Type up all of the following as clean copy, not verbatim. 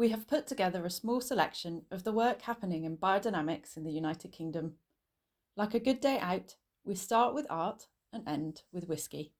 we have put together a small selection of the work happening in biodynamics in the United Kingdom. Like a good day out, we start with art and end with whiskey.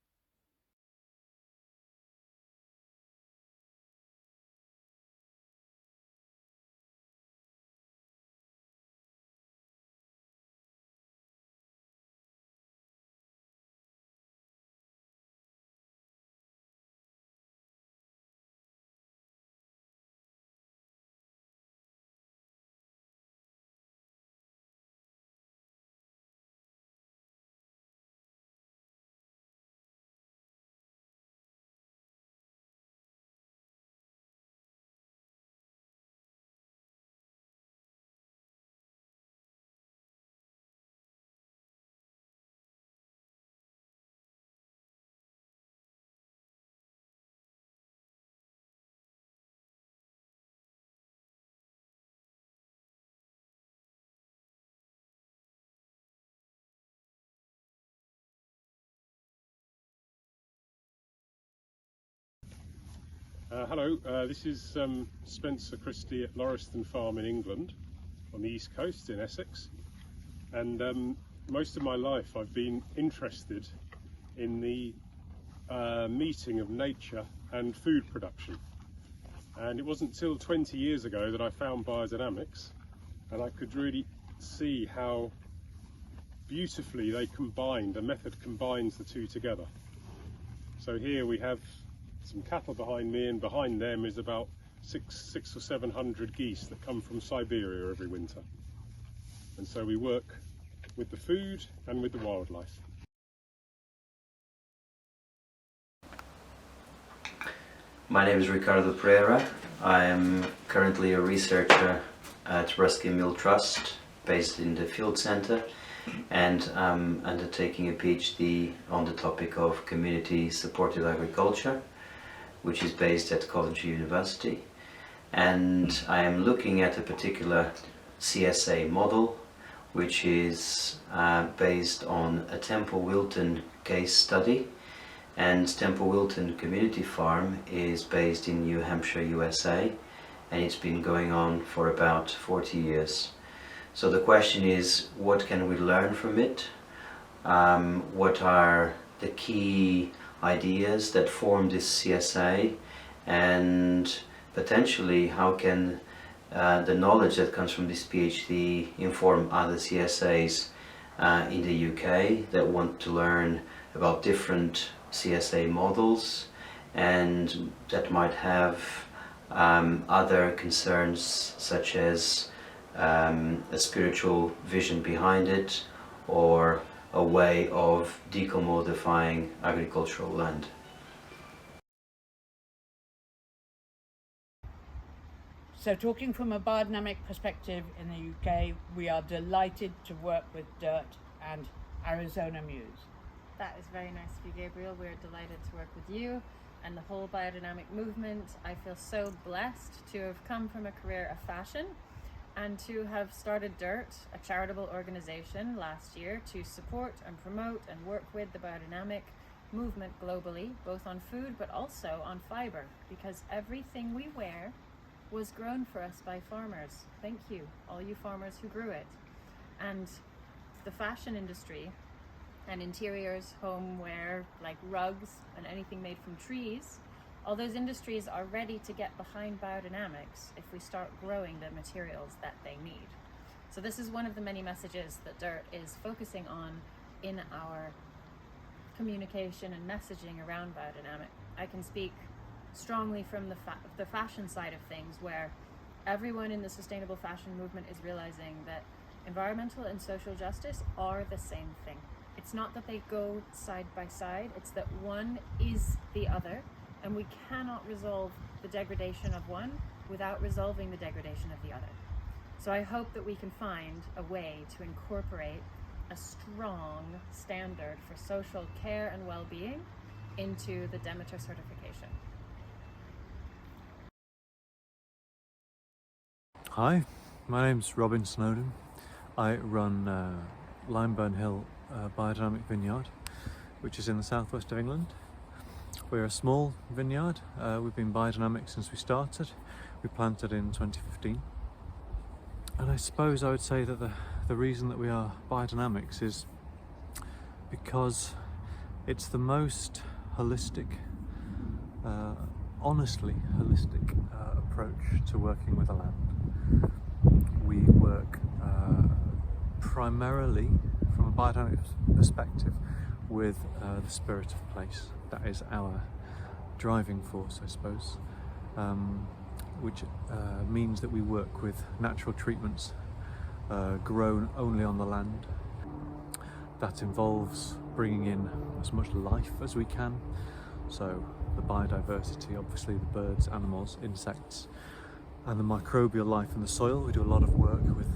Hello, this is Spencer Christie at Lauriston Farm in England on the east coast in Essex, and most of my life I've been interested in the meeting of nature and food production, and it wasn't till 20 years ago that I found biodynamics and I could really see how beautifully they combined, the method combines the two together. So here we have some cattle behind me, and behind them is about six or 700 geese that come from Siberia every winter. And so we work with the food and with the wildlife. My name is Ricardo Pereira. I am currently a researcher at Ruskin Mill Trust, based in the Field Centre, and I'm undertaking a PhD on the topic of community supported agriculture, which is based at Coventry University, and I am looking at a particular CSA model which is based on a Temple Wilton case study, and Temple Wilton Community Farm is based in New Hampshire, USA, and it's been going on for about 40 years. So the question is, what can we learn from it? What are the key ideas that form this CSA, and potentially how can the knowledge that comes from this PhD inform other CSAs in the UK that want to learn about different CSA models and that might have other concerns, such as a spiritual vision behind it, or a way of decommodifying agricultural land. So talking from a biodynamic perspective in the UK, we are delighted to work with Dirt and Arizona Muse. That is very nice of you, Gabriel. We're delighted to work with you and the whole biodynamic movement. I feel so blessed to have come from a career of fashion and to have started Dirt, a charitable organization, last year to support and promote and work with the biodynamic movement globally, both on food but also on fiber, because everything we wear was grown for us by farmers. Thank you, all you farmers who grew it. And the fashion industry and interiors, homeware, like rugs and anything made from trees, all those industries are ready to get behind biodynamics if we start growing the materials that they need. So this is one of the many messages that Dirt is focusing on in our communication and messaging around biodynamic. I can speak strongly from the fashion side of things, where everyone in the sustainable fashion movement is realizing that environmental and social justice are the same thing. It's not that they go side by side, it's that one is the other, and we cannot resolve the degradation of one without resolving the degradation of the other. So I hope that we can find a way to incorporate a strong standard for social care and well-being into the Demeter certification. Hi, my name's Robin Snowden. I run Limeburn Hill Biodynamic Vineyard, which is in the southwest of England. We're a small vineyard. We've been biodynamic since we started. We planted in 2015. And I suppose I would say that the reason that we are biodynamics is because it's the most holistic, honestly holistic approach to working with the land. We work primarily from a biodynamic perspective with the spirit of place. That is our driving force, I suppose, which means that we work with natural treatments grown only on the land. That involves bringing in as much life as we can, so the biodiversity, obviously the birds, animals, insects, and the microbial life in the soil. We do a lot of work with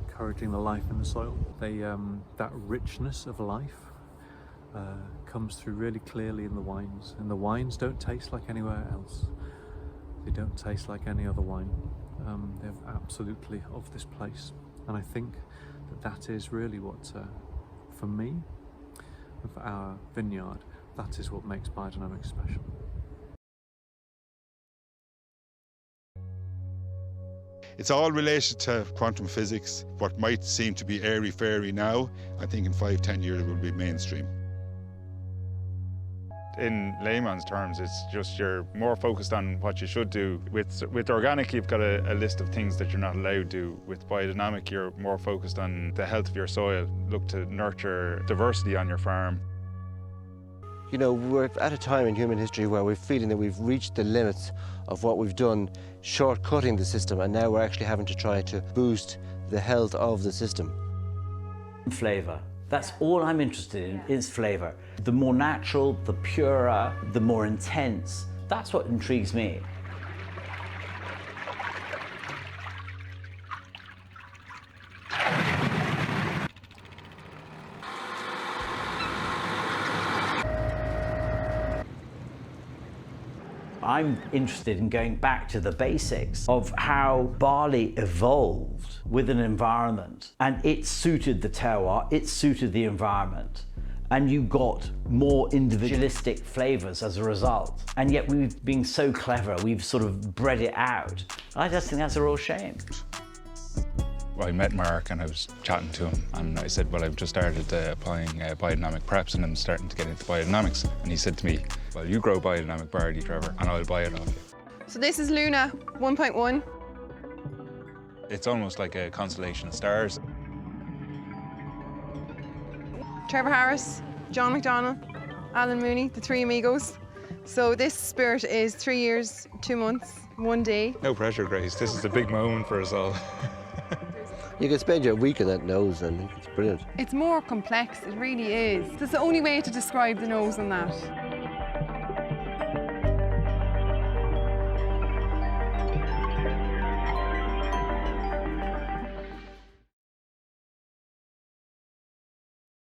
encouraging the life in the soil. That richness of life comes through really clearly in the wines, and the wines don't taste like anywhere else. They don't taste like any other wine. They're absolutely of this place, and I think that is really what, for me and for our vineyard, that is what makes Biodynamics special. It's all related to quantum physics. What might seem to be airy-fairy now, I think in 5-10 years it will be mainstream. In layman's terms, it's just you're more focused on what you should do. With organic, you've got a list of things that you're not allowed to do. With biodynamic, you're more focused on the health of your soil. Look to nurture diversity on your farm. You know, we're at a time in human history where we're feeling that we've reached the limits of what we've done, shortcutting the system, and now we're actually having to try to boost the health of the system. Flavour. That's all I'm interested in, is flavour. The more natural, the purer, the more intense. That's what intrigues me. I'm interested in going back to the basics of how barley evolved with an environment, and it suited the terroir, it suited the environment, and you got more individualistic flavours as a result. And yet we've been so clever, we've sort of bred it out. I just think that's a real shame. I met Mark and I was chatting to him, and I said, well, I've just started applying biodynamic preps and I'm starting to get into biodynamics. And he said to me, well, you grow biodynamic barley, Trevor, and I'll buy it off you. So this is Luna 1.1. It's almost like a constellation of stars. Trevor Harris, John McDonnell, Alan Mooney, the three amigos. So this spirit is 3 years, 2 months, 1 day. No pressure, Grace. This is a big moment for us all. You can spend your week in that nose, and it's brilliant. It's more complex, it really is. That's the only way to describe the nose on that.